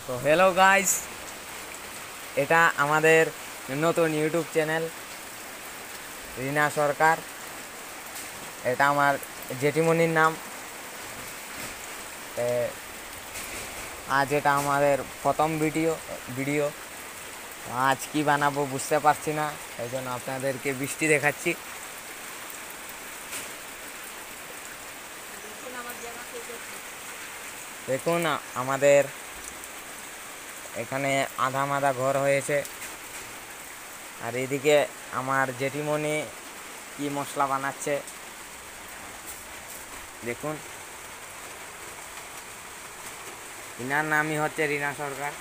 তো hello guys, এটা আমাদের নতুন ইউটিউব চ্যানেল রিনা সরকার। এটা আমার জেঠিমণির নাম। এ, আজ এটা আমাদের প্রথম ভিডিও। আজ কি বানাবো বুঝতে পারছি না, এই জন্য আপনাদেরকে বৃষ্টি দেখাচ্ছি। দেখুন আমাদের এখানে আধা মাদা ঘর হয়েছে, আর এদিকে আমার জেঠিমণি কি মশলা বানাচ্ছে দেখুন। ইনার নামই হচ্ছে রিনা সরকার।